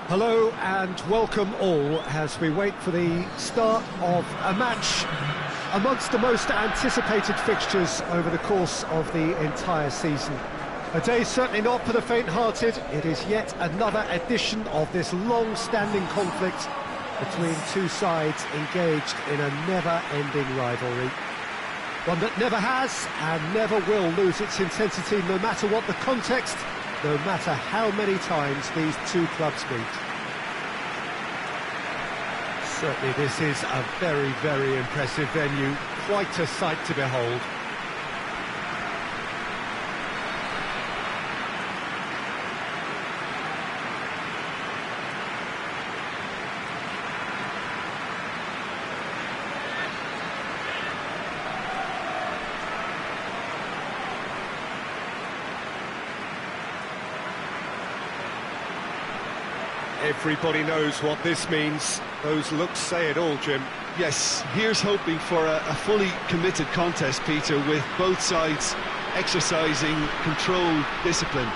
Hello and welcome all as we wait for the start of a match amongst the most anticipated fixtures over the course of the entire season. A day certainly not for the faint-hearted. It is yet another edition of this long-standing conflict between two sides engaged in a never-ending rivalry. One that never has and never will lose its intensity no matter what the context, no matter how many times these two clubs meet. Certainly this is a very, very impressive venue, quite a sight to behold. Everybody knows what this means. Those looks say it all, Jim. Yes, here's hoping for a fully committed contest, Peter, with both sides exercising controlled discipline.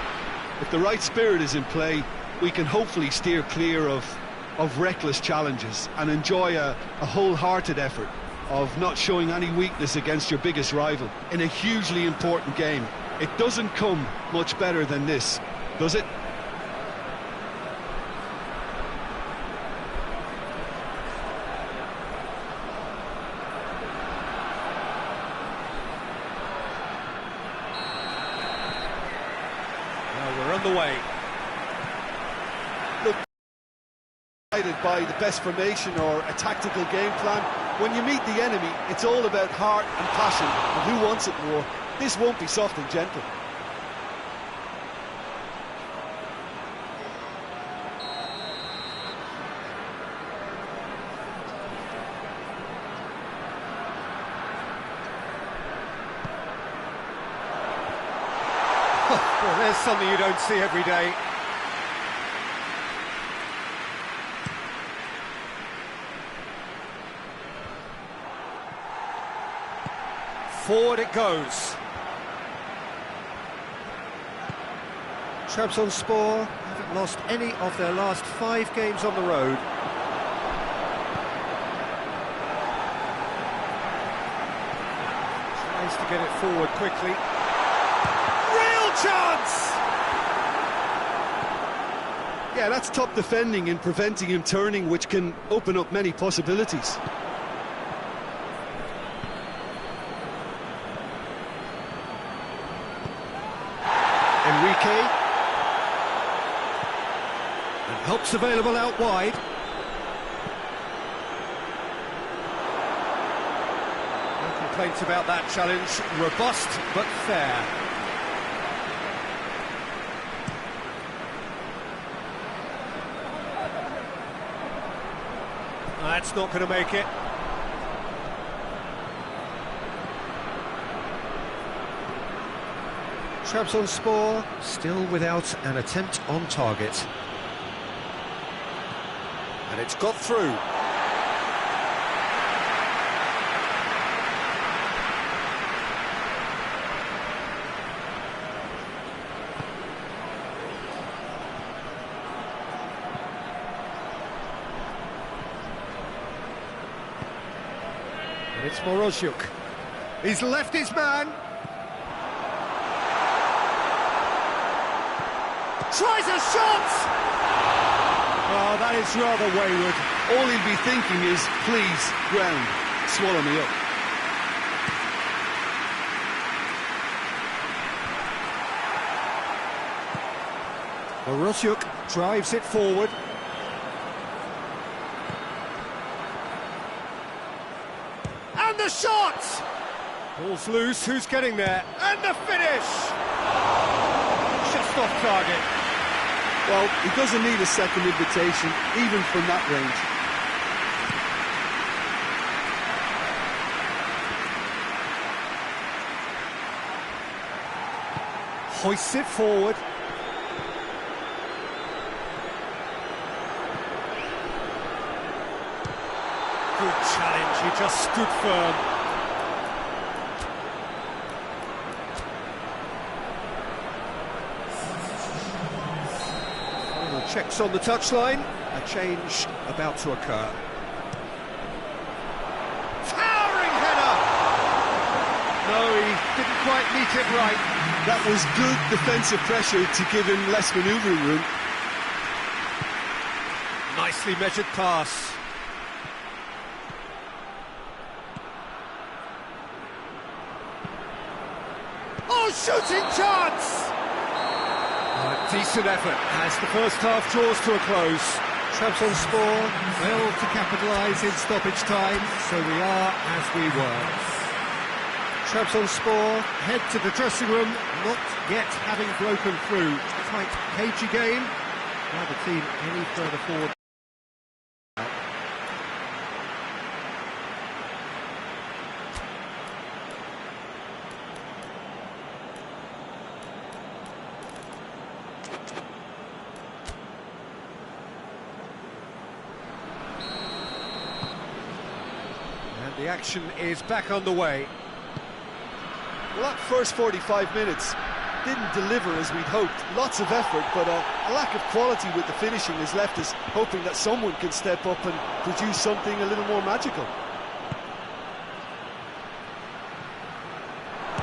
If the right spirit is in play, we can hopefully steer clear of reckless challenges and enjoy a wholehearted effort of not showing any weakness against your biggest rival in a hugely important game. It doesn't come much better than this, does it? The way. Look, guided by the best formation or a tactical game plan. When you meet the enemy, it's all about heart and passion and who wants it more. This won't be soft and gentle. Well, there's something you don't see every day. Forward it goes. Trabzonspor haven't lost any of their last 5 games on the road. Tries to get it forward quickly. Chance! Yeah, that's top defending and preventing him turning, which can open up many possibilities. Enrique. And help's available out wide. No complaints about that challenge. Robust but fair. That's not going to make it. Trabzonspor still without an attempt on target. And it's got through. It's Moroziuk. He's left his man. Tries a shot! Oh, that is rather wayward. All he'll be thinking is, please, ground, swallow me up. Moroziuk drives it forward. And the shot! Ball's loose, who's getting there? And the finish! Just off target. Well, he doesn't need a second invitation, even from that range. Hoists it forward. Good challenge, he just stood firm. Checks on the touchline, a change about to occur. Towering header! No, he didn't quite meet it right. That was good defensive pressure to give him less manoeuvring room. Nicely measured pass. Oh, shooting chance! Decent effort as the first half draws to a close. Trabzonspor failed to capitalise in stoppage time, so we are as we were. Trabzonspor head to the dressing room, not yet having broken through. Tight, cagey game. Neither team any further forward. The action is back underway. Well, that first 45 minutes didn't deliver as we'd hoped. Lots of effort, but a lack of quality with the finishing has left us hoping that someone can step up and produce something a little more magical.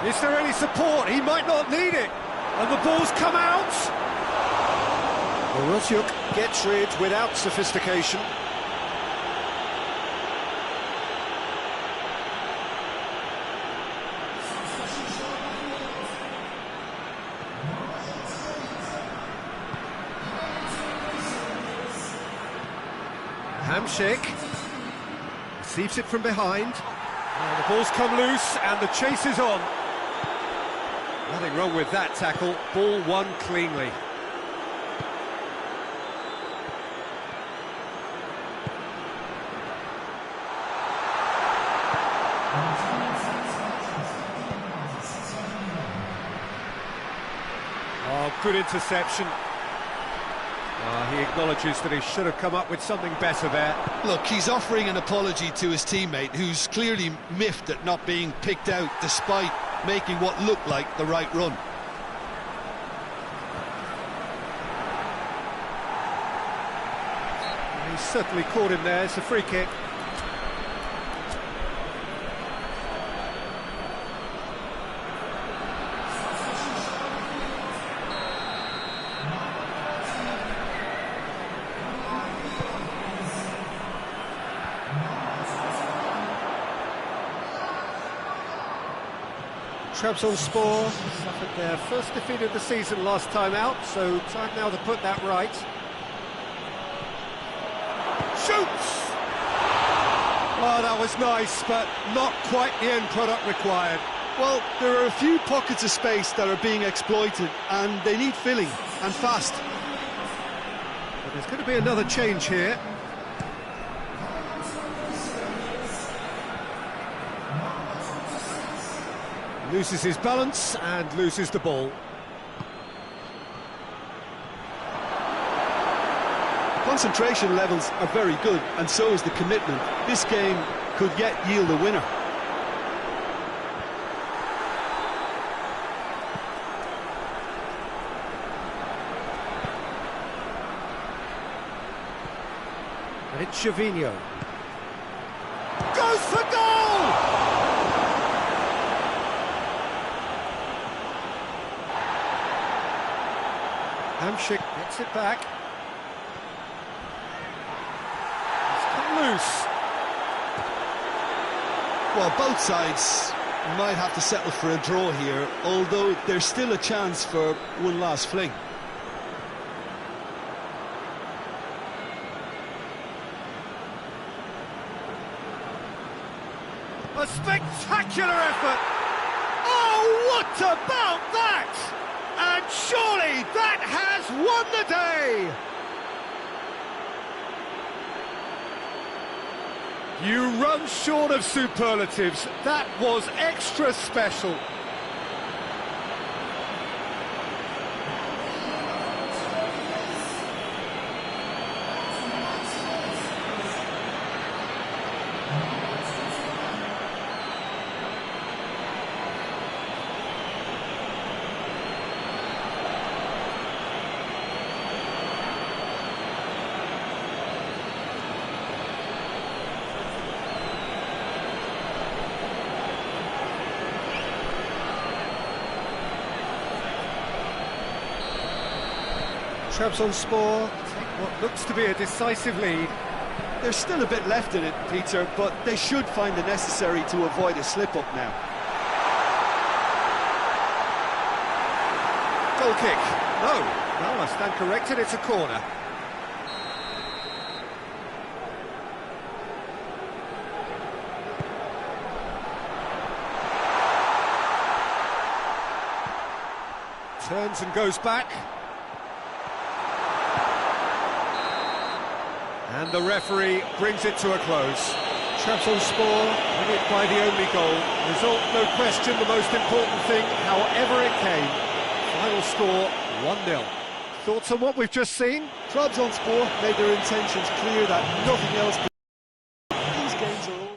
Is there any support? He might not need it. And the ball's come out. Rosyuk gets rid without sophistication. Hamsik receives it from behind. The ball's come loose and the chase is on. Nothing wrong with that tackle. Ball won cleanly. Oh, good interception. He acknowledges that he should have come up with something better there. Look, he's offering an apology to his teammate, who's clearly miffed at not being picked out despite making what looked like the right run. He's certainly caught him there. It's a free kick. Trabzonspor suffered their first defeat of the season last time out, so time now to put that right. Shoots! Oh, that was nice, but not quite the end product required. Well, there are a few pockets of space that are being exploited, and they need filling, and fast. But there's going to be another change here. Loses his balance and loses the ball. Concentration levels are very good, and so is the commitment. This game could yet yield a winner. And it's Gervinho. Goes for goal! Hamsik gets it back. It's come loose. Well, both sides might have to settle for a draw here, although there's still a chance for one last fling. A spectacular effort! Oh, what about that? And surely that has won the day! You run short of superlatives. That was extra special. Trabzonspor take what looks to be a decisive lead. There's still a bit left in it, Peter, but they should find the necessary to avoid a slip-up now. Goal kick. No, I stand corrected, it's a corner. Turns and goes back. And the referee brings it to a close. Trabzonspor win it by the only goal. Result, no question, the most important thing, however it came. Final score, 1-0. Thoughts on what we've just seen? Trabzonspor made their intentions clear that nothing else could... These games are all...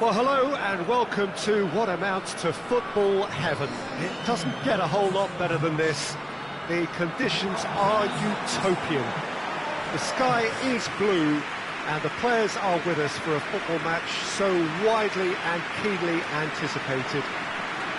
Well, hello and welcome to what amounts to football heaven. It doesn't get a whole lot better than this. The conditions are utopian. The sky is blue and the players are with us for a football match so widely and keenly anticipated.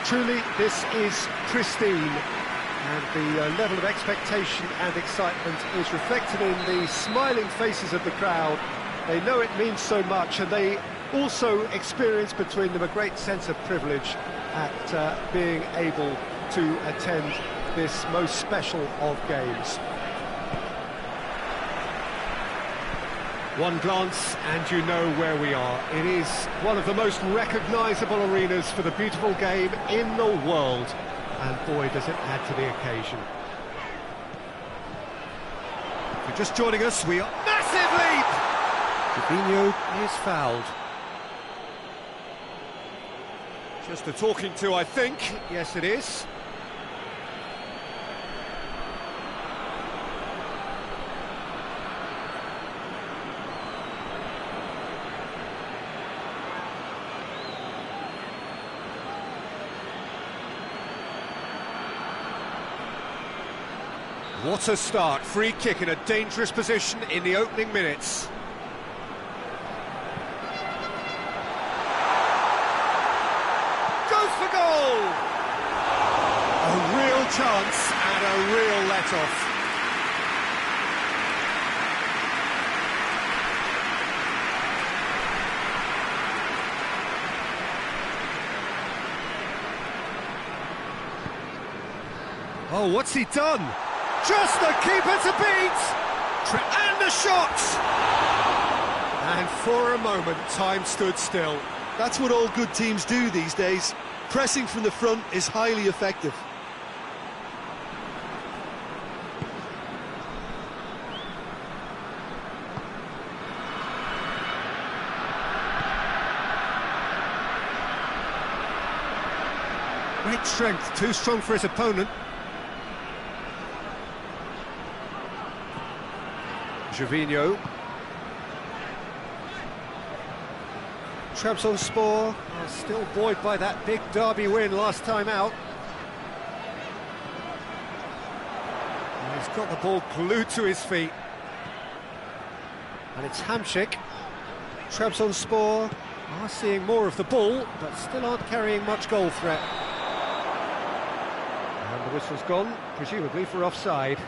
Truly, this is pristine, and the level of expectation and excitement is reflected in the smiling faces of the crowd. They know it means so much, and they also experience between them a great sense of privilege at being able to attend this most special of games. One glance and you know where we are. It is one of the most recognisable arenas for the beautiful game in the world, and boy does it add to the occasion. If you're just joining us, we are... Massive leap! Fabinho is fouled. Just a talking to, I think. Yes, it is. What a start. Free kick in a dangerous position in the opening minutes. For goal! A real chance and a real let-off. Oh, what's he done? Just the keeper to beat! And the shot! And for a moment, time stood still. That's what all good teams do these days. Pressing from the front is highly effective. Great strength, too strong for his opponent. Gervinho. Trabzonspor are still buoyed by that big derby win last time out. got the ball glued to his feet. And it's Hamšík. Trabzonspor are seeing more of the ball, but still aren't carrying much goal threat. And the whistle's gone, presumably for offside.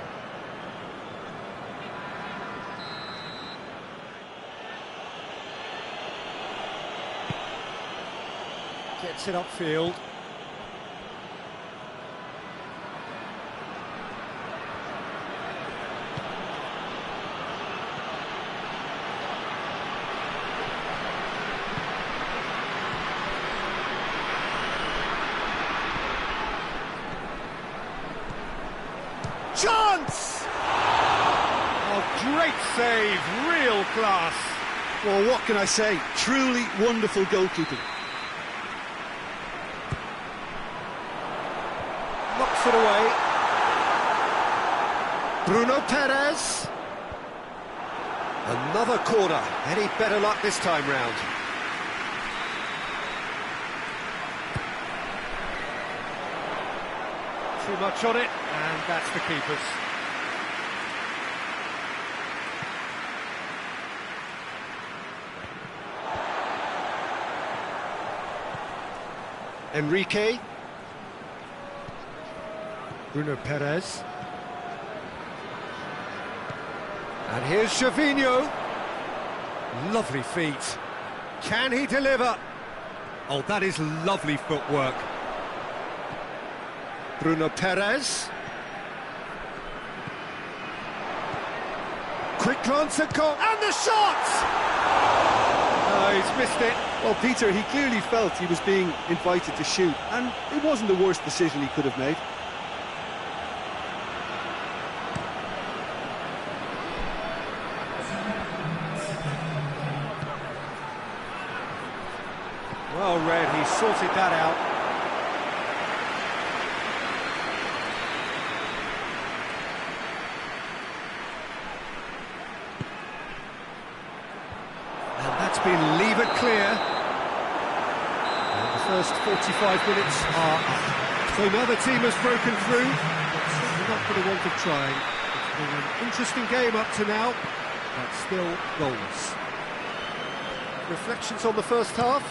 Gets it upfield. Chance! Oh, great save, real class. Well, what can I say? Truly wonderful goalkeeping. Knocks it away. Bruno Perez. Another corner. Any better luck this time round? Too much on it, and that's the keeper's. Enrique. Bruno Perez. And here's Sezonu. Lovely feet. Can he deliver? Oh, that is lovely footwork. Bruno Perez. Quick glance at goal, and the shot! Oh, he's missed it. Well, Peter, he clearly felt he was being invited to shoot, and it wasn't the worst decision he could have made. Well read, he sorted that out. And that's been levered clear. And the first 45 minutes are up. So now the team has broken through, but certainly not for the want of trying. It's been an interesting game up to now, but still goalless. Reflections on the first half?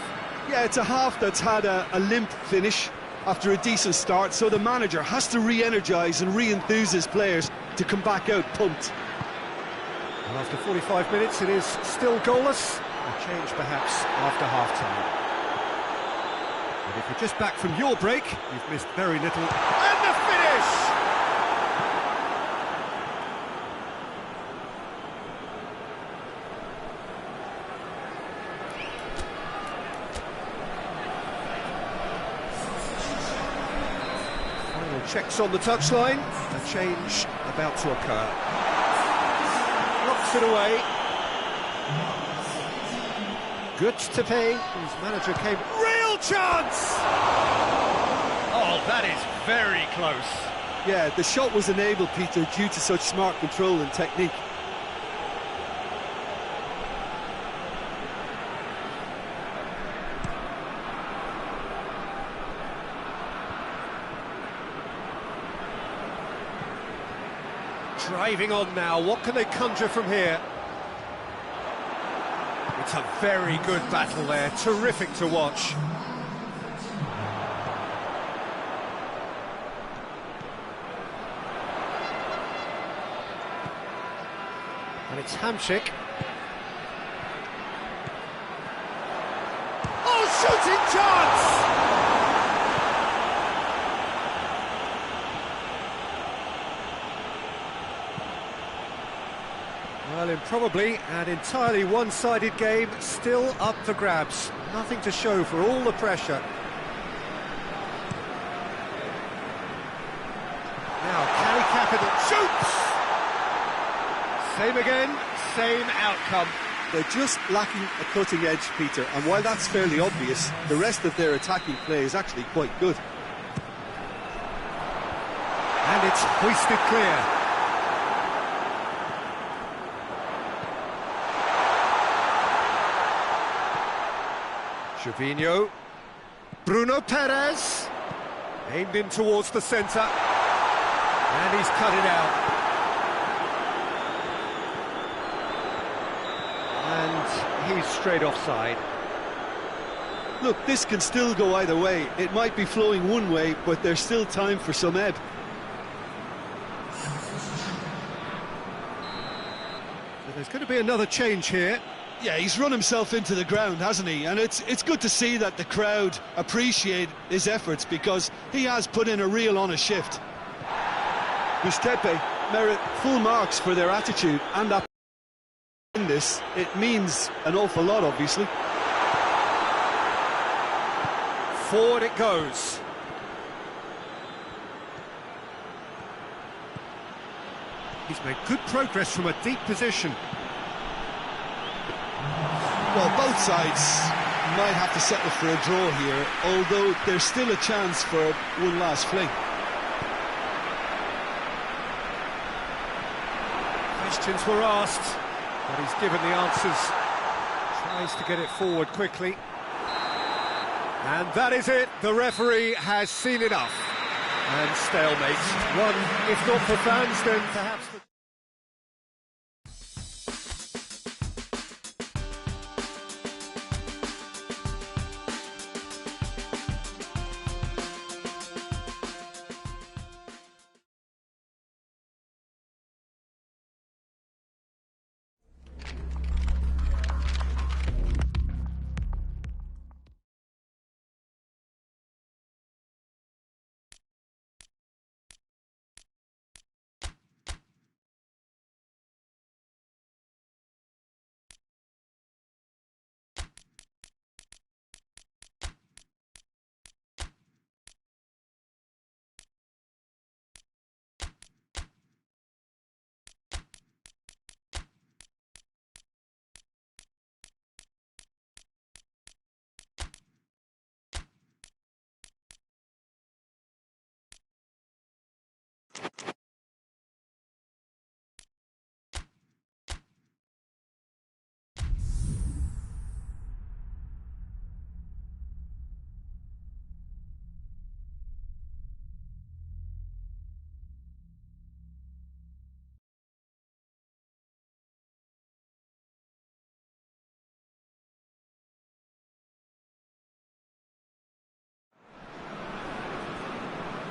Yeah, it's a half that's had a limp finish after a decent start, so the manager has to re-energise and re-enthuse his players to come back out pumped. And after 45 minutes, it is still goalless. A change, perhaps, after half-time. And if you're just back from your break, you've missed very little. And the finish! Final checks on the touchline. A change about to occur. Knocks it away. Good to pay, whose manager came. Real chance! Oh, that is very close. Yeah, the shot was enabled, Peter, due to such smart control and technique. Driving on now, what can they conjure from here? It's a very good battle there, terrific to watch. And it's Hamšík. Oh, shooting chance! Well, improbably an entirely one-sided game, still up for grabs. Nothing to show for all the pressure. Now, can he cap it? Shoots! Same again, same outcome. They're just lacking a cutting edge, Peter, and while that's fairly obvious, the rest of their attacking play is actually quite good. And it's hoisted clear. Sezonu. Bruno Perez. Aimed in towards the centre. And he's cut it out. straight offside. Look, this can still go either way. It might be flowing one way, but there's still time for some ebb. So there's going to be another change here. Yeah, he's run himself into the ground, hasn't he? And it's good to see that the crowd appreciate his efforts, because he has put in a real honest shift. Gustepe merit full marks for their attitude and that. In this, it means an awful lot, obviously. Forward it goes. He's made good progress from a deep position. Well, both sides might have to settle for a draw here, although there's still a chance for one last fling. Questions were asked, but he's given the answers. Tries to get it forward quickly. And that is it. The referee has seen enough. And stalemate. One, if not for fans, then perhaps...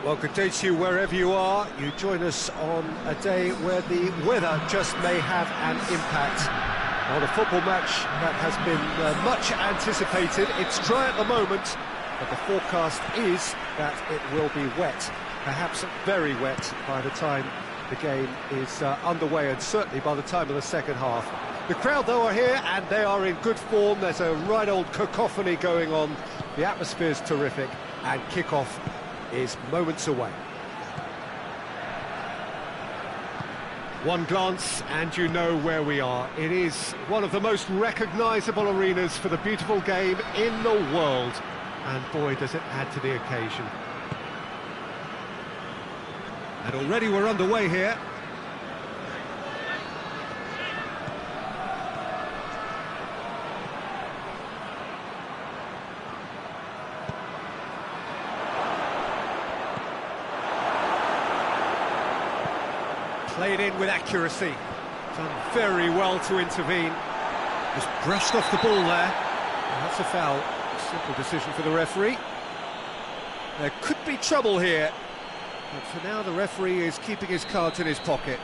Well, good day to you wherever you are. You join us on a day where the weather just may have an impact on a football match that has been much anticipated. It's dry at the moment, but the forecast is that it will be wet, perhaps very wet by the time the game is underway, and certainly by the time of the second half. The crowd, though, are here, and they are in good form. There's a right old cacophony going on. The atmosphere's terrific, and kick-off is moments away. One glance and you know where we are. It is one of the most recognisable arenas for the beautiful game in the world, and boy does it add to the occasion. And already we're underway here. Played in with accuracy. Done very well to intervene. Just brushed off the ball there. And that's a foul. Simple decision for the referee. There could be trouble here. But for now, the referee is keeping his cards in his pocket.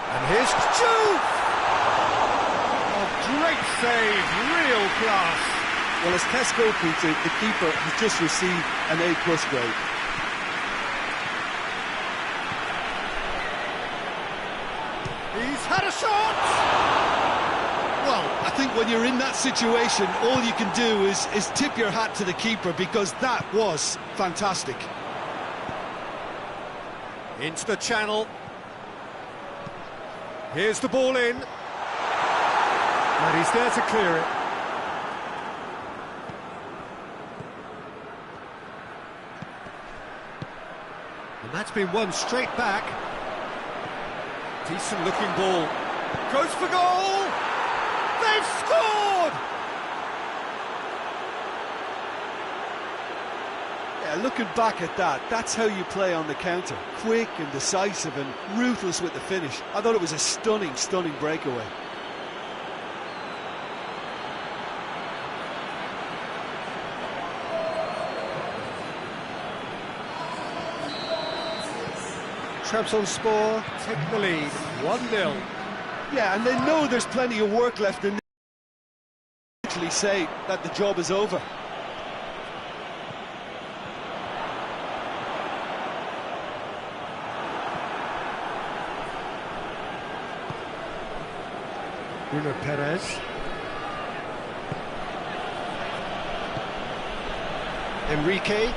And here's Jude! Oh, great save, real class. Well, as tests go, Peter, the keeper has just received an A+ grade. He's had a shot! Well, I think when you're in that situation, all you can do is tip your hat to the keeper, because that was fantastic. Into the channel. Here's the ball in. And he's there to clear it. And that's been won straight back. Decent looking ball. Goes for goal! They've scored! Yeah, Yeah, looking back at that, that's how you play on the counter. Quick and decisive and ruthless with the finish. I thought it was a stunning, stunning breakaway. Trabzonspor take the lead, 1-0. Yeah, and they know there's plenty of work left in. Actually say that the job is over. Bruno Perez. Enrique.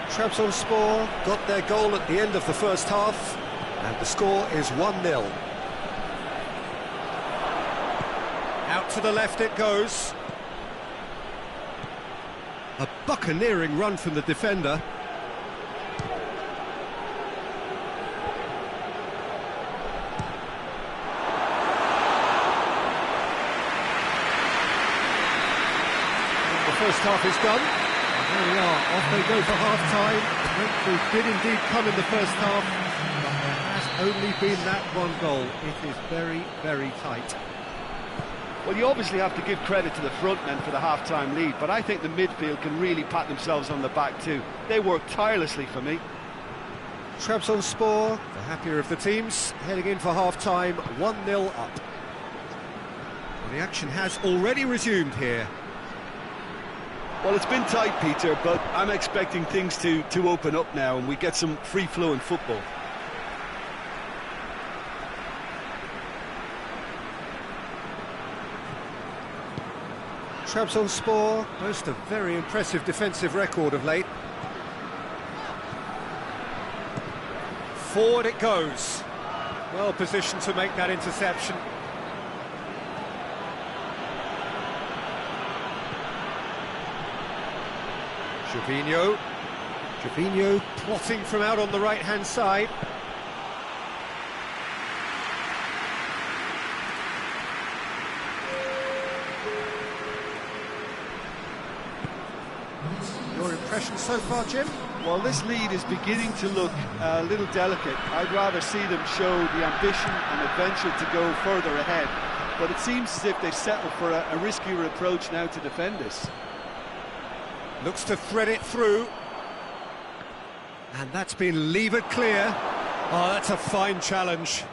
Trabzonspor got their goal at the end of the first half, and the score is 1-0. Out to the left it goes. A buccaneering run from the defender. The first half is done. And there we are, off they go for half-time. The breakthrough did indeed come in the first half, but there has only been that one goal. It is very, very tight. Well, you obviously have to give credit to the front men for the half-time lead, but I think the midfield can really pat themselves on the back too. They work tirelessly for me. Trabzonspor, the happier of the teams, heading in for half-time, 1-0 up. Well, the action has already resumed here. Well, it's been tight, Peter, but I'm expecting things to open up now and we get some free-flowing football. Trabzonspor boast a very impressive defensive record of late. Forward it goes. Well positioned to make that interception. Gervinho plotting from out on the right-hand side. Your impression so far, Jim? Well, this lead is beginning to look a little delicate. I'd rather see them show the ambition and adventure to go further ahead. But it seems as if they've settled for a riskier approach now to defend this. Looks to thread it through. And that's been levered clear. Oh, that's a fine challenge.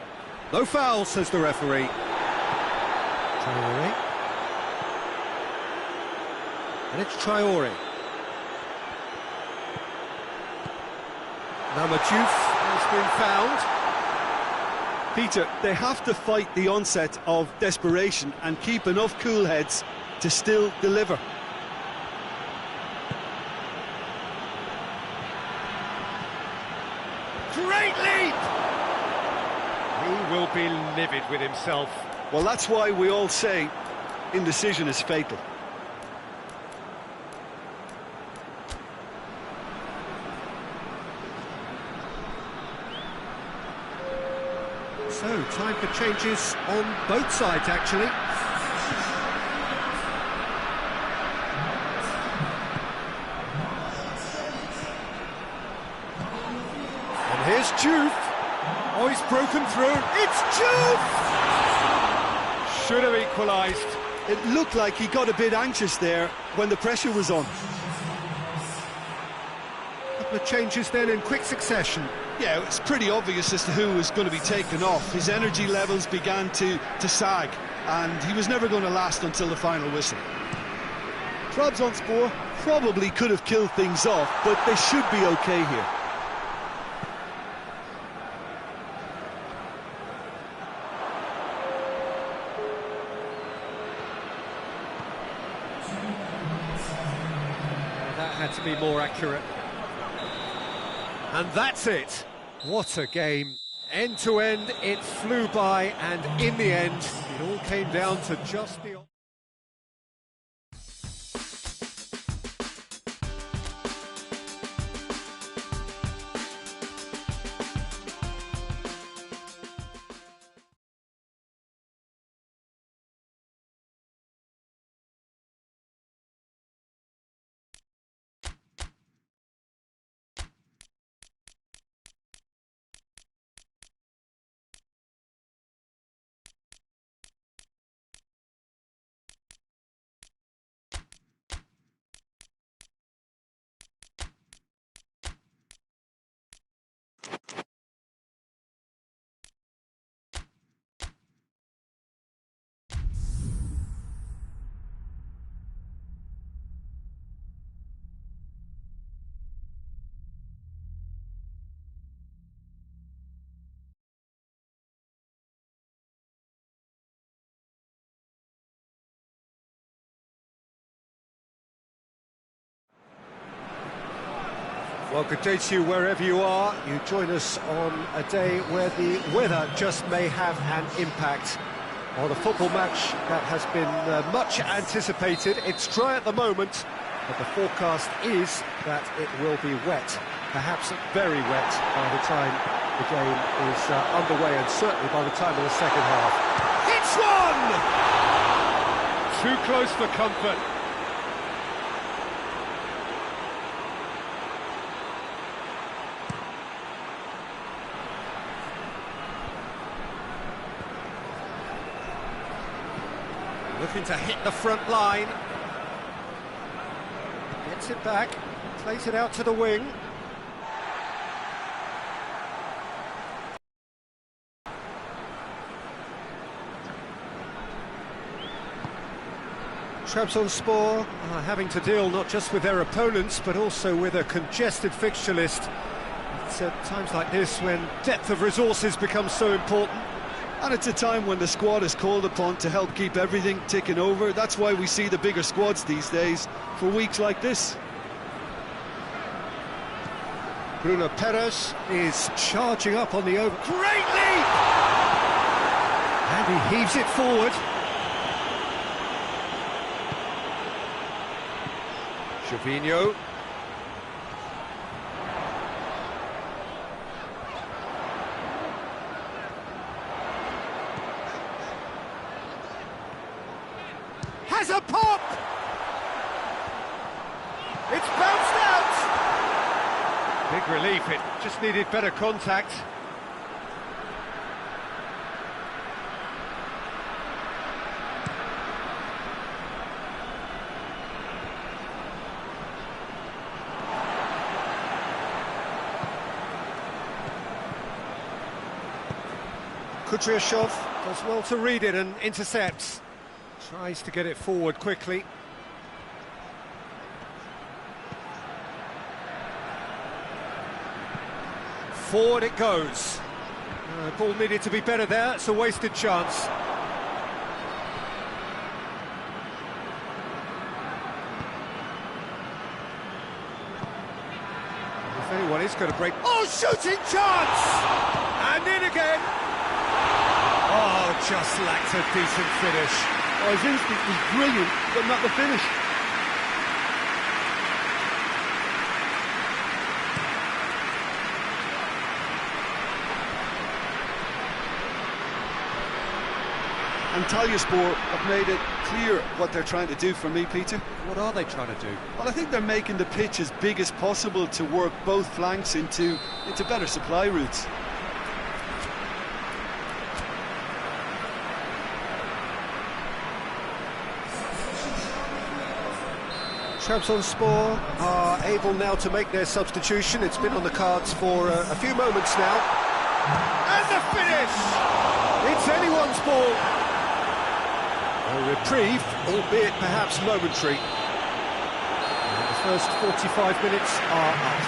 No foul, says the referee. Traore. And it's Traore. Namadjouf has been found. Peter, they have to fight the onset of desperation and keep enough cool heads to still deliver. Great leap! He will be livid with himself. Well, that's why we all say indecision is fatal. So, time for changes on both sides, actually. And here's Juve. Oh, he's broken through. It's Juve! Should have equalised. It looked like he got a bit anxious there when the pressure was on. Couple of changes then in quick succession. Yeah, it's pretty obvious as to who was going to be taken off. His energy levels began to sag, and he was never going to last until the final whistle. Trabzonspor probably could have killed things off, but they should be okay here. That had to be more accurate. And that's it. What a game. End to end, it flew by, and in the end, it all came down to just the... Well, good day to you wherever you are. You join us on a day where the weather just may have an impact on a football match that has been much anticipated. It's dry at the moment, but the forecast is that it will be wet, perhaps very wet by the time the game is underway, and certainly by the time of the second half. It's one! Too close for comfort. Looking to hit the front line. Gets it back, plays it out to the wing. Trabzonspor are having to deal not just with their opponents, but also with a congested fixture list. It's at times like this when depth of resources becomes so important. And it's a time when the squad is called upon to help keep everything ticking over. That's why we see the bigger squads these days for weeks like this. Bruno Perez is charging up on the over. Great leap! And he heaves it forward. Gervinho. Has a pop! It's bounced out! Big relief, it just needed better contact. Kudryashov does well to read it and intercepts. Tries to get it forward quickly. Forward it goes. Ball needed to be better there, it's a wasted chance. If anyone is going to break... Oh, shooting chance! And in again! Oh, just lacked a decent finish. Oh, his instinct was brilliant, but not the finish. Antalyaspor have made it clear what they're trying to do for me, Peter. What are they trying to do? Well, I think they're making the pitch as big as possible to work both flanks into better supply routes. Trabzonspor are able now to make their substitution. It's been on the cards for a few moments now. And the finish! It's anyone's ball. A reprieve, albeit perhaps momentary. And the first 45 minutes are up.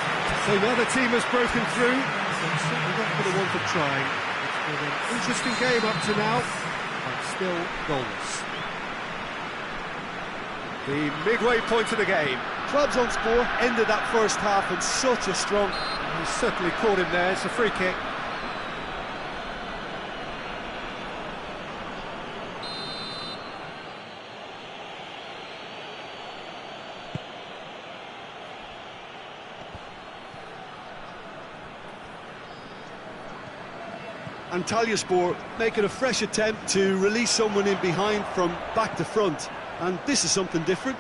So now the team has broken through. It's certainly not for the want of trying. It's been an interesting game up to now, but still goals. The midway point of the game. Trabzonspor ended that first half in such a strong... He certainly caught him there, it's a free kick. Antalyaspor making a fresh attempt to release someone in behind from back to front. And this is something different.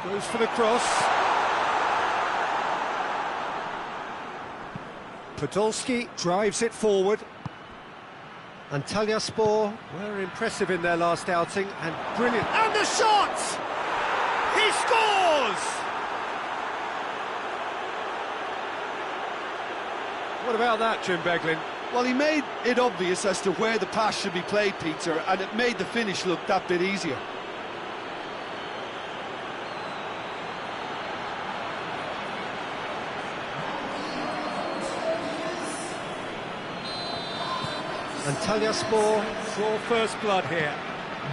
Goes for the cross. Podolski drives it forward. Antalyaspor were impressive in their last outing and brilliant. And the shot! He scores! What about that, Jim Beglin? Well, he made it obvious as to where the pass should be played, Peter, and it made the finish look that bit easier. Antalyaspor draw first blood here.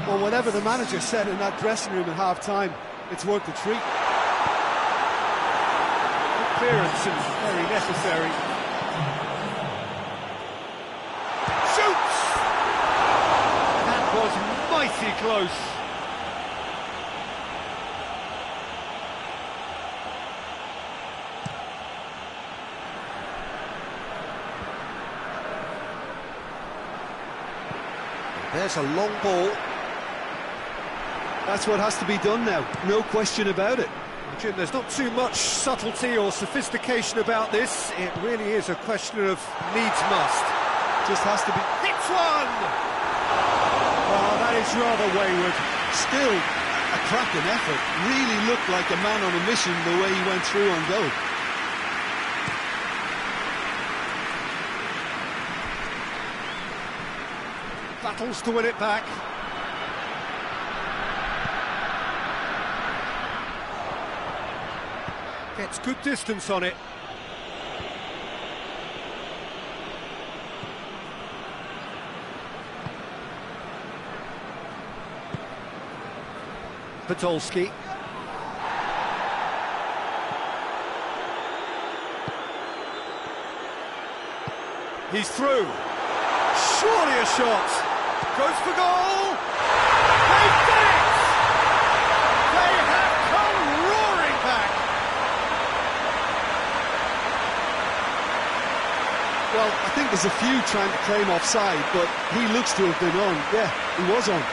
Well, whatever the manager said in that dressing room at half-time, it's worth the treat. interference and very necessary. Shoots! That was mighty close. There's a long ball. That's what has to be done now, no question about it. Jim, there's not too much subtlety or sophistication about this. It really is a question of needs must. Just has to be... Hits one! Oh, that is rather wayward. Still, a cracking effort. Really looked like a man on a mission the way he went through on goal. Battles to win it back. Gets good distance on it. Podolski. He's through. Surely a shot. Goes for goal. They've done it! They have come roaring back. Well, I think there's a few trying to claim offside, but he looks to have been on. Yeah, he was on.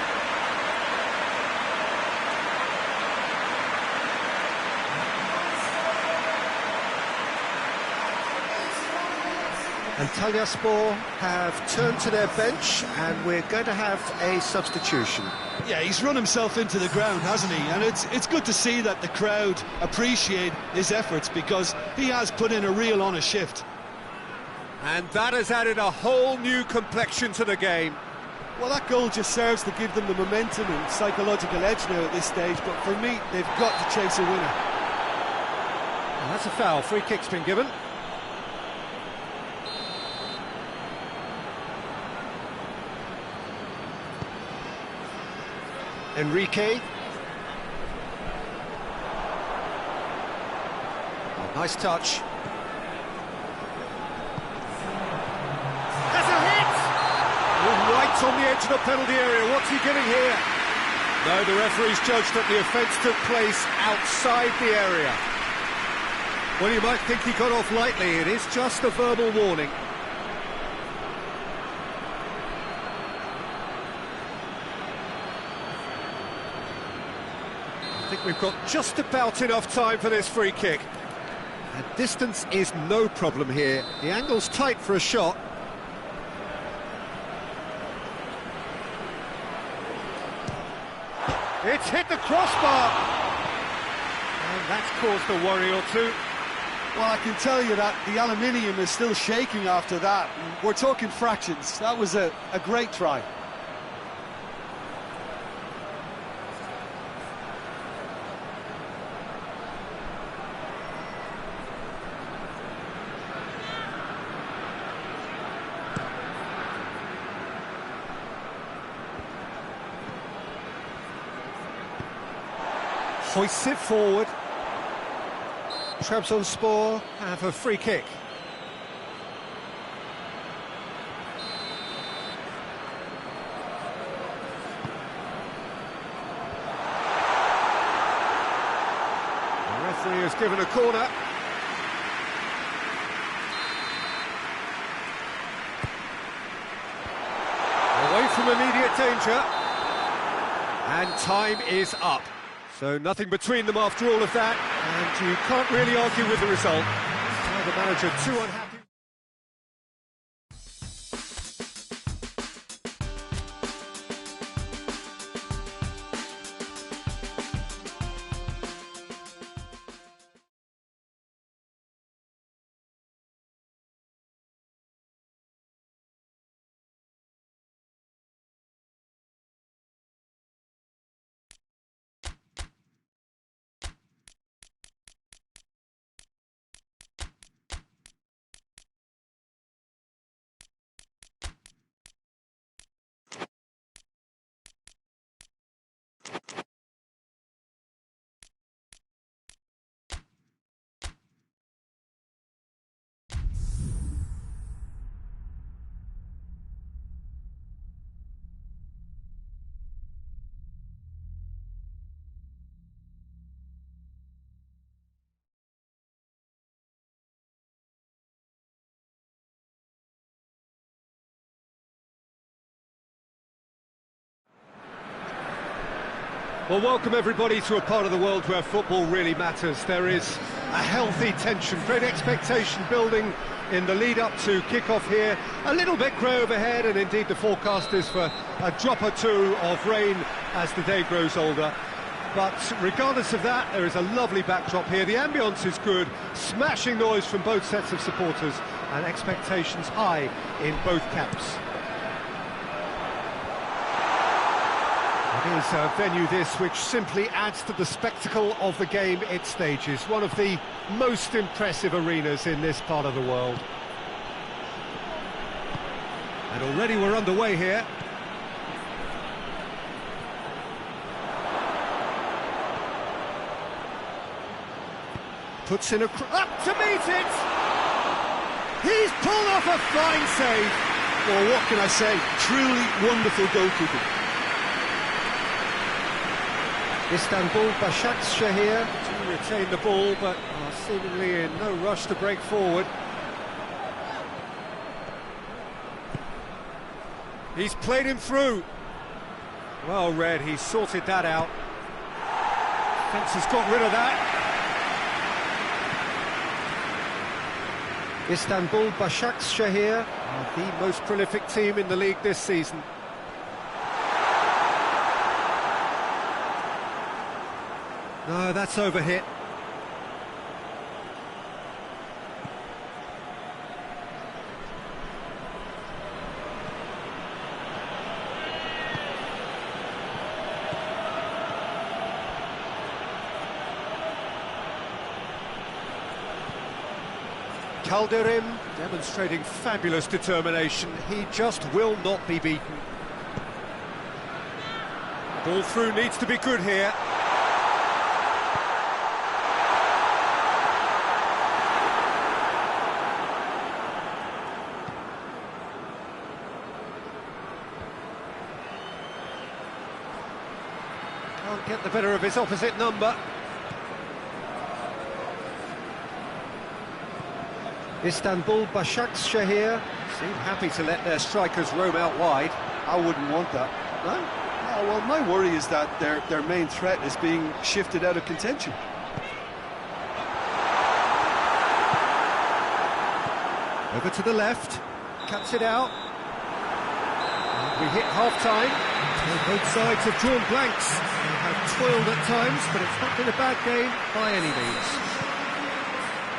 And Trabzonspor have turned to their bench, and we're going to have a substitution. Yeah, he's run himself into the ground, hasn't he? And it's good to see that the crowd appreciate his efforts, because he has put in a real honest shift. And that has added a whole new complexion to the game. Well, that goal just serves to give them the momentum and psychological edge now at this stage, but for me, they've got to chase a winner. And that's a foul. Free kick's been given. Enrique. Oh, nice touch. Has a hit! Oh, right on the edge of the penalty area. What's he giving here? No, the referee's judged that the offence took place outside the area. Well, you might think he got off lightly. It is just a verbal warning. I think we've got just about enough time for this free kick. And distance is no problem here. The angle's tight for a shot. It's hit the crossbar. And that's caused a worry or two. Well, I can tell you that the aluminium is still shaking after that. We're talking fractions. That was a great try. Hoists it forward. Trabzonspor have a free kick. The referee has given a corner. Away from immediate danger. And time is up. So nothing between them after all of that, and you can't really argue with the result. Now the manager too unhappy. Well, welcome everybody to a part of the world where football really matters. There is a healthy tension, great expectation building in the lead-up to kick-off here. A little bit grey overhead, and indeed the forecast is for a drop or two of rain as the day grows older. But regardless of that, there is a lovely backdrop here. The ambience is good, smashing noise from both sets of supporters, and expectations high in both camps. It is a venue this which simply adds to the spectacle of the game it stages. One of the most impressive arenas in this part of the world. And already we're underway here. Puts in up to meet it! He's pulled off a fine save! Well, what can I say? Truly wonderful goalkeeping. Istanbul Başakşehir to retain the ball, but are seemingly in no rush to break forward. He's played him through. Well read, he sorted that out. Defence has got rid of that. Istanbul Başakşehir are the most prolific team in the league this season. No, that's overhit. Calderim demonstrating fabulous determination. He just will not be beaten. Ball through needs to be good here. Can't get the better of his opposite number. Istanbul Başakşehir seem happy to let their strikers roam out wide. I wouldn't want that. No? Oh, well, my worry is that their main threat is being shifted out of contention. Over to the left, cuts it out. And we hit half-time. Both sides have drawn blanks. They have toiled at times, but it's not been a bad game by any means.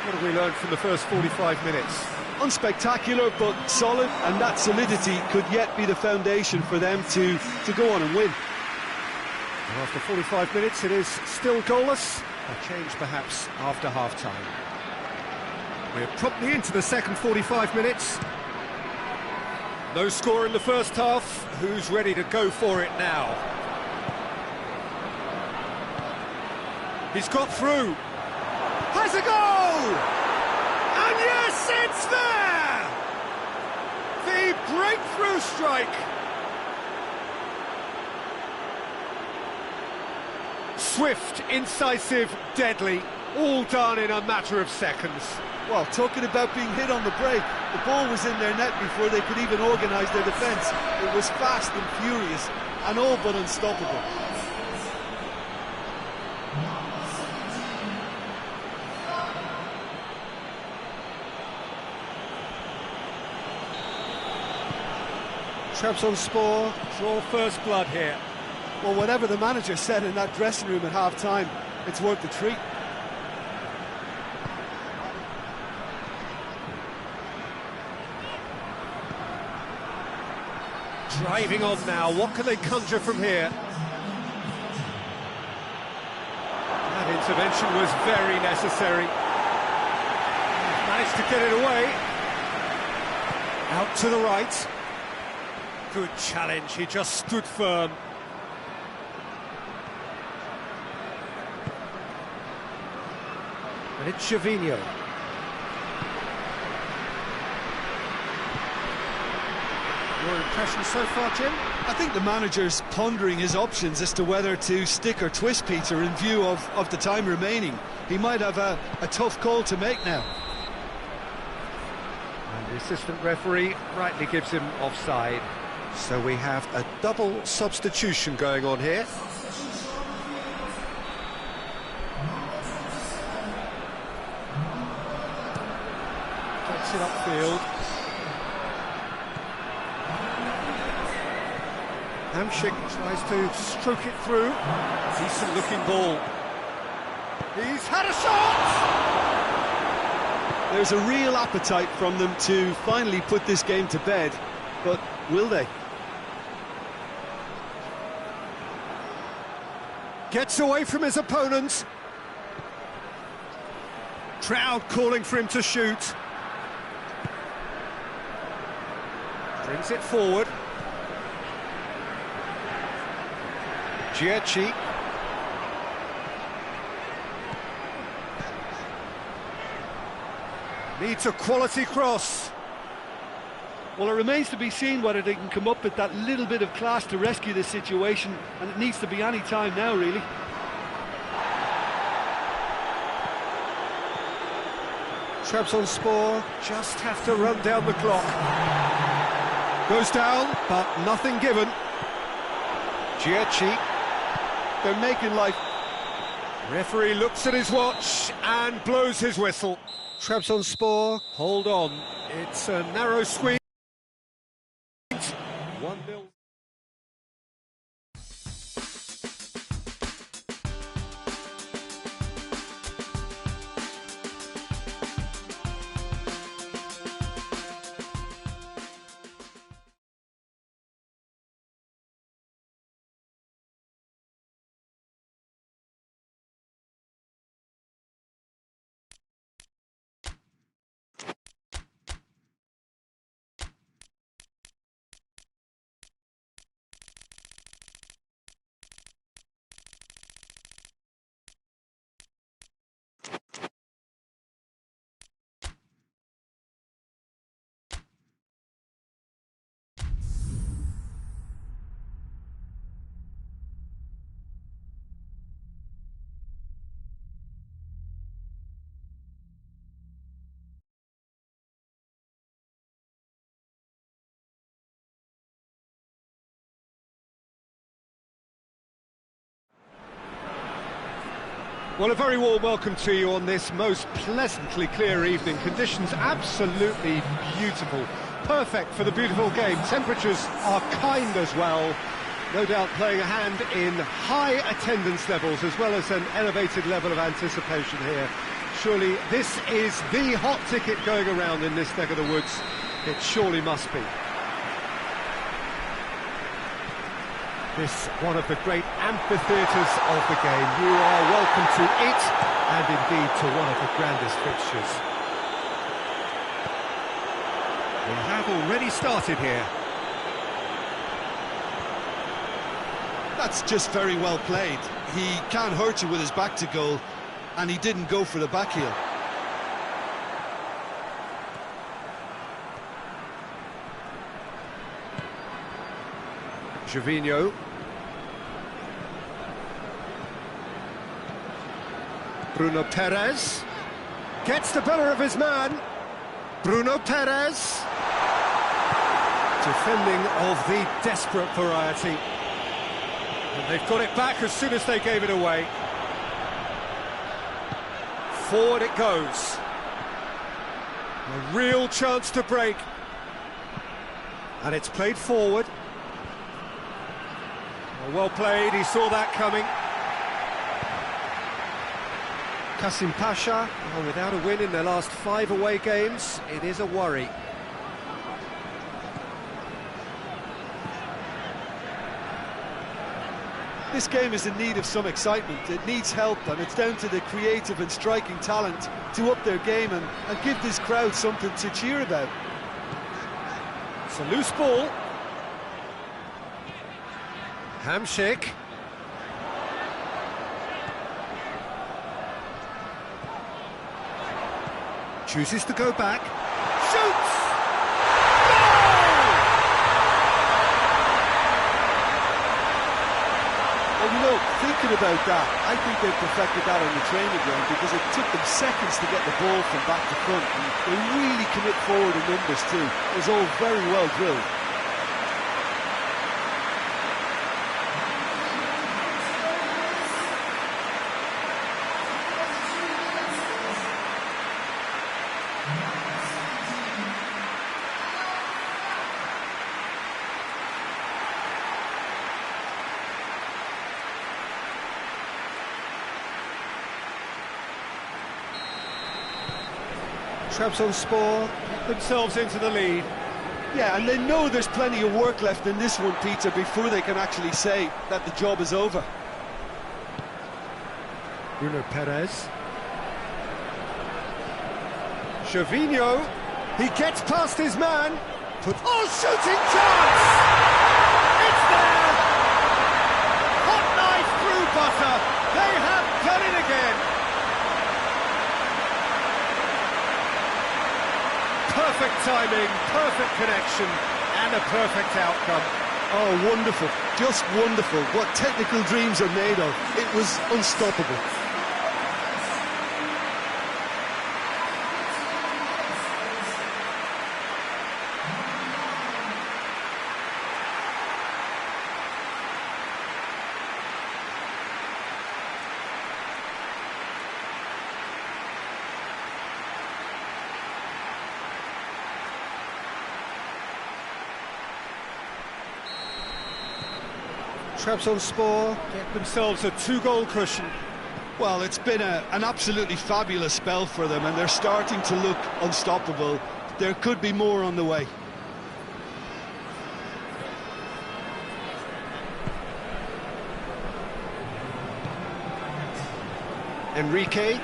What have we learned from the first 45 minutes? Unspectacular, but solid, and that solidity could yet be the foundation for them to go on and win. And after 45 minutes, it is still goalless. A change perhaps after half-time. We're promptly into the second 45 minutes. No score in the first half. Who's ready to go for it now? He's got through. Has a goal! And yes, it's there! The breakthrough strike. Swift, incisive, deadly, all done in a matter of seconds. Well, talking about being hit on the break, the ball was in their net before they could even organise their defence. It was fast and furious, and all but unstoppable. Trabzonspor draw first blood here. Well, whatever the manager said in that dressing room at half-time, it's worth the treat. Driving on now, what can they conjure from here? That intervention was very necessary. Managed to get it away. Out to the right. Good challenge, he just stood firm. And it's Gervinho. Your impression so far, Jim? I think the manager's pondering his options as to whether to stick or twist Peter in view of the time remaining. He might have a tough call to make now. And the assistant referee rightly gives him offside. So we have a double substitution going on here. Gets it upfield. Hamsik tries to stroke it through. Decent looking ball. He's had a shot! There's a real appetite from them to finally put this game to bed, but will they? Gets away from his opponents. Crowd calling for him to shoot. Brings it forward. Gietchi. Needs a quality cross. Well, it remains to be seen whether they can come up with that little bit of class to rescue this situation, and it needs to be any time now, really. Trabzonspor just have to run down the clock. Goes down, but nothing given. Gietchi. They're making life... Referee looks at his watch and blows his whistle. Trabzonspor hold on. It's a narrow squeeze. 1-0. Well, a very warm welcome to you on this most pleasantly clear evening. Conditions absolutely beautiful. Perfect for the beautiful game. Temperatures are kind as well. No doubt playing a hand in high attendance levels as well as an elevated level of anticipation here. Surely this is the hot ticket going around in this neck of the woods. It surely must be. This one of the great amphitheatres of the game. You are welcome to it, and indeed to one of the grandest fixtures. We have already started here. That's just very well played. He can't hurt you with his back to goal, and he didn't go for the back heel. Gervinho. Bruno Perez. Gets the better of his man. Bruno Perez. Defending of the desperate variety. And they've got it back as soon as they gave it away. Forward it goes. A real chance to break. And it's played forward. Well played, he saw that coming. Kasim Pasha, without a win in their last 5 away games, it is a worry. This game is in need of some excitement. It needs help, and it's down to the creative and striking talent to up their game and give this crowd something to cheer about. It's a loose ball. Hamsik. Chooses to go back. Shoots! Well, you know, thinking about that, I think they perfected that on the training ground because it took them seconds to get the ball from back to front. And they really commit forward in numbers too. It was all very well drilled. Trabzonspor get themselves into the lead. Yeah, and they know there's plenty of work left in this one, Peter, before they can actually say that the job is over. Bruno Perez. Gervinho. He gets past his man. Oh, shooting chance! It's there! Hot knife through butter. They have done it again. Perfect timing, perfect connection, and a perfect outcome. Oh, wonderful, just wonderful. What technical dreams are made of. It was unstoppable. Trabzonspor get themselves a 2-goal cushion. Well, it's been an absolutely fabulous spell for them, and they're starting to look unstoppable. There could be more on the way. Enrique.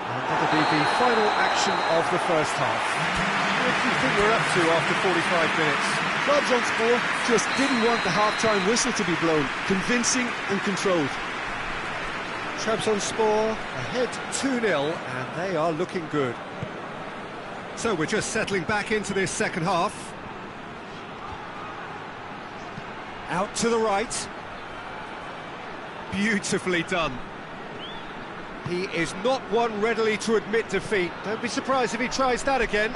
And that'll be the final action of the first half. What do you think we're up to after 45 minutes? Trabzonspor just didn't want the half-time whistle to be blown. Convincing and controlled. Trabzonspor ahead 2-0, and they are looking good. So we're just settling back into this second half. Out to the right. Beautifully done. He is not one readily to admit defeat. Don't be surprised if he tries that again.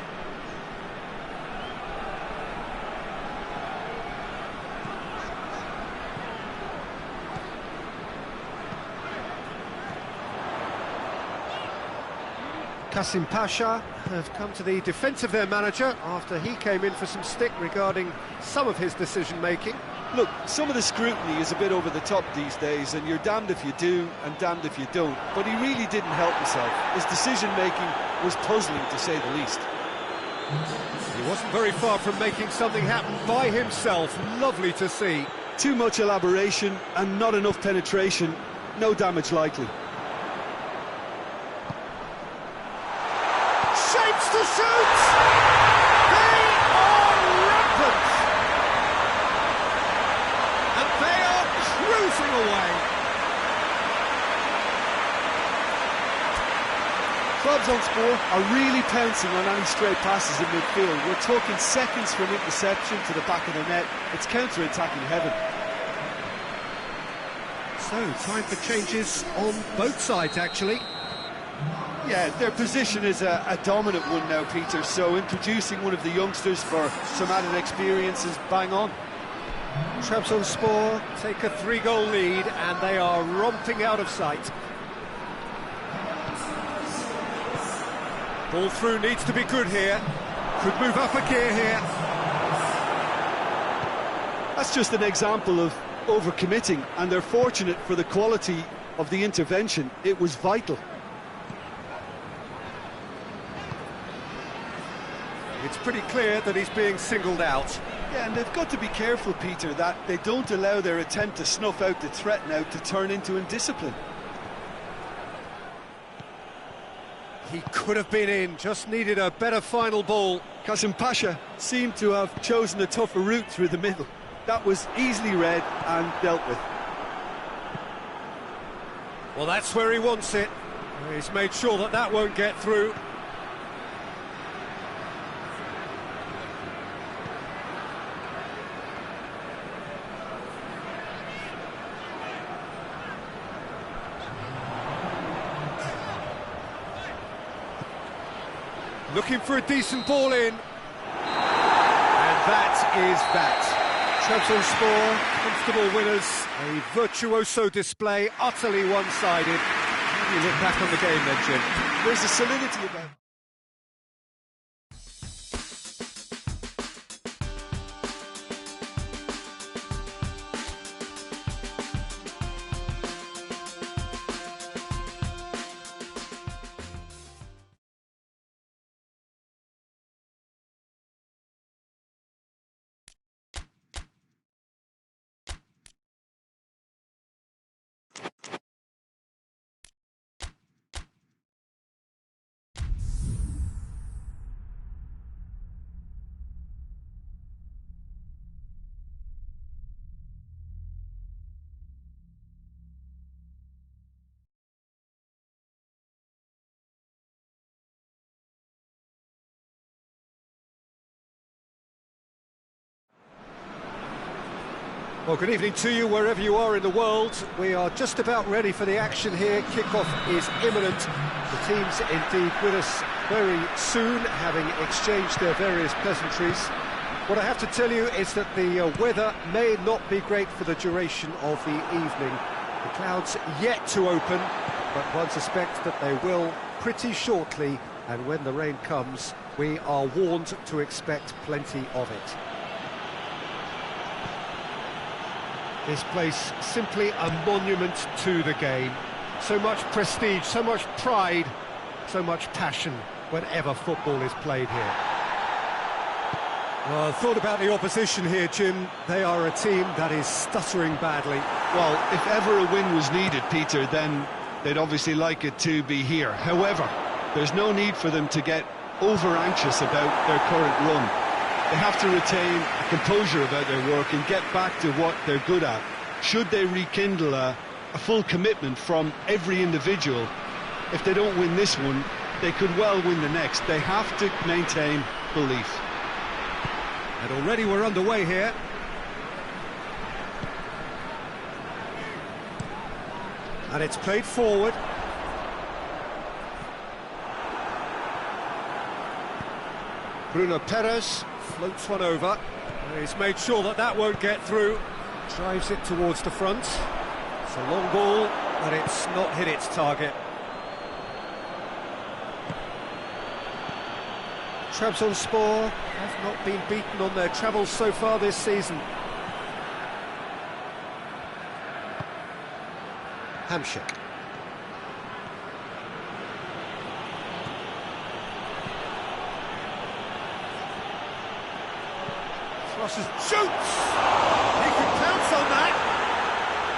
Kasim Pasha have come to the defence of their manager after he came in for some stick regarding some of his decision-making. Look, some of the scrutiny is a bit over the top these days, and you're damned if you do and damned if you don't. But he really didn't help himself. His decision-making was puzzling, to say the least. He wasn't very far from making something happen by himself. Lovely to see. Too much elaboration and not enough penetration. No damage likely. Shapes to shoot! They are rampant! And they are cruising away. Trabzonspor are really pouncing on any stray passes in midfield. We're talking seconds from interception to the back of the net. It's counter-attacking heaven. So, time for changes on both sides, actually. Yeah, their position is a dominant one now, Peter, so introducing one of the youngsters for some added experience is bang on. Trabzonspor take a 3-goal lead, and they are romping out of sight. Ball through needs to be good here. Could move up a gear here. That's just an example of overcommitting, and they're fortunate for the quality of the intervention. It was vital. It's pretty clear that he's being singled out. Yeah, and they've got to be careful, Peter, that they don't allow their attempt to snuff out the threat now to turn into indiscipline. He could have been in, just needed a better final ball. Kasim Pasha seemed to have chosen a tougher route through the middle. That was easily read and dealt with. Well, that's where he wants it. He's made sure that that won't get through. Looking for a decent ball in. And that is that. Trabzonspor, comfortable winners. A virtuoso display, utterly one-sided. How do you look back on the game then, Jim? There's a solidity about it. Well, good evening to you wherever you are in the world. We are just about ready for the action here. Kickoff is imminent. The teams indeed with us very soon, having exchanged their various pleasantries. What I have to tell you is that the weather may not be great for the duration of the evening. The clouds yet to open, but one suspects that they will pretty shortly, and when the rain comes, we are warned to expect plenty of it. This place simply a monument to the game. So much prestige, so much pride, so much passion whenever football is played here. Well, thought about the opposition here, Jim. They are a team that is stuttering badly. Well, if ever a win was needed, Peter, then they'd obviously like it to be here. However, there's no need for them to get over-anxious about their current run. They have to retain a composure about their work and get back to what they're good at. Should they rekindle a full commitment from every individual, if they don't win this one, they could well win the next. They have to maintain belief. And already we're underway here. And it's played forward. Bruno Perez floats one over. He's made sure that that won't get through. Drives it towards the front. It's a long ball, but it's not hit its target. Trabzonspor have not been beaten on their travels so far this season. Hamshik. Crosses, shoots! He can pounce on that!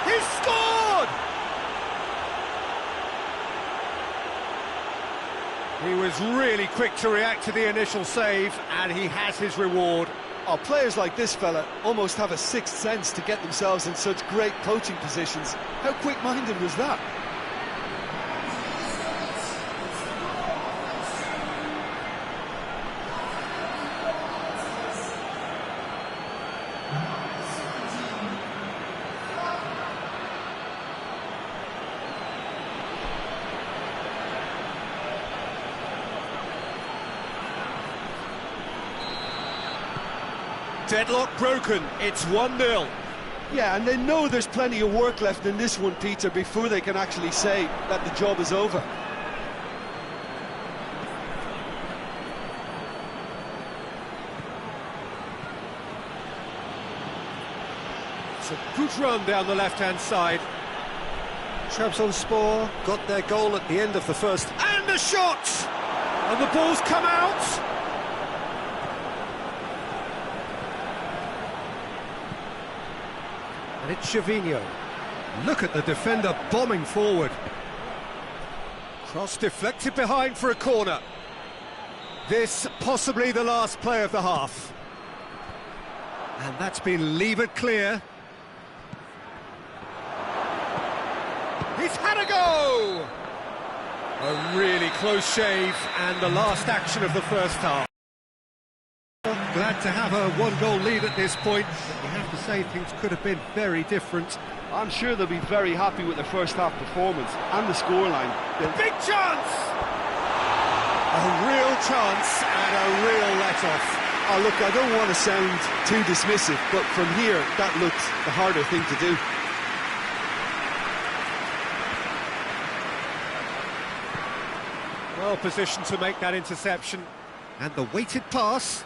He's scored! He was really quick to react to the initial save, and he has his reward. Oh, players like this fella almost have a sixth sense to get themselves in such great coaching positions. How quick-minded was that? Deadlock broken, it's 1-0. Yeah, and they know there's plenty of work left in this one, Peter, before they can actually say that the job is over. It's a good run down the left-hand side. Trabzonspor got their goal at the end of the first, and the shot! And the ball's come out! And it's Gervinho. Look at the defender bombing forward. Cross deflected behind for a corner. This possibly the last play of the half. And that's been levered clear. He's had a go! A really close shave, and the last action of the first half. Glad to have a one-goal lead at this point, but you have to say things could have been very different. I'm sure they'll be very happy with their first half performance and the scoreline. Big chance! A real chance and a real let-off. Oh, look, I don't want to sound too dismissive, but from here, that looks the harder thing to do. Well positioned to make that interception. And the weighted pass.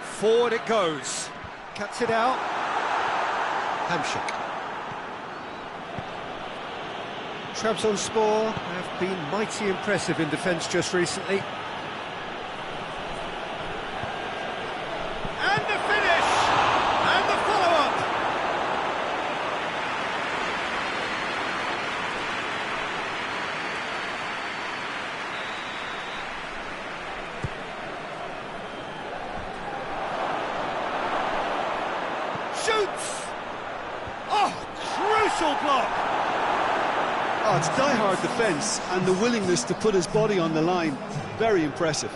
Forward it goes. Cuts it out. Hamshik. Trabzonspor have been mighty impressive in defence just recently. And the finish! And the follow-up! Shoots! Oh, crucial block! Oh, Oh, it's die-hard defence and the willingness to put his body on the line. Very impressive.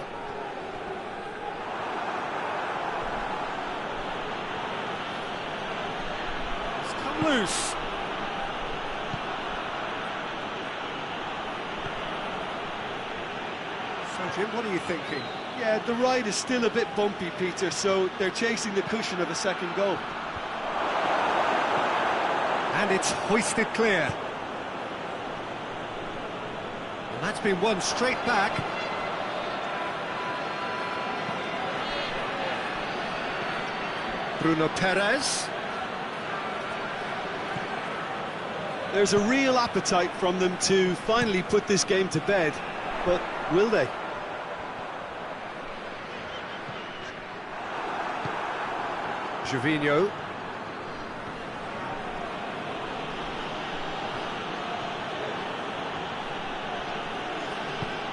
It's come loose. So, Jim, what are you thinking? Yeah, the ride is still a bit bumpy, Peter, so they're chasing the cushion of a second goal. And it's hoisted clear. And that's been won straight back. Bruno Perez. There's a real appetite from them to finally put this game to bed, but will they? Gervinho.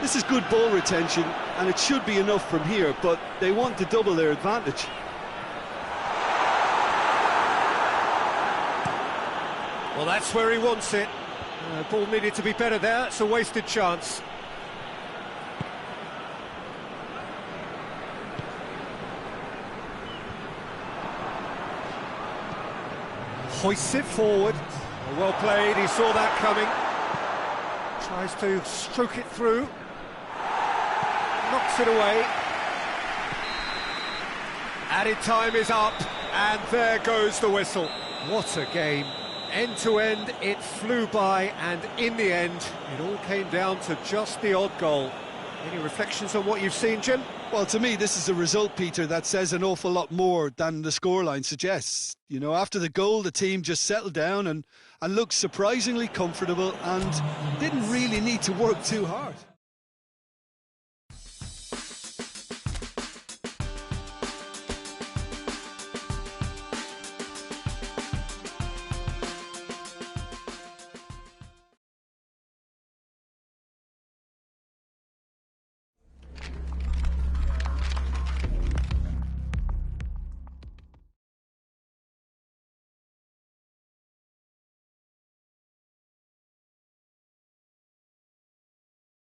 This is good ball retention, and it should be enough from here, but they want to double their advantage. Well, that's where he wants it. Ball needed to be better there. It's a wasted chance. Hoists it forward. Well played, he saw that coming. Tries to stroke it through. Knocks it away. Added time is up, and there goes the whistle. What a game. End to end, it flew by, and in the end, it all came down to just the odd goal. Any reflections on what you've seen, Jim? Well, to me, this is a result, Peter, that says an awful lot more than the scoreline suggests. You know, after the goal, the team just settled down and looked surprisingly comfortable and didn't really need to work too hard.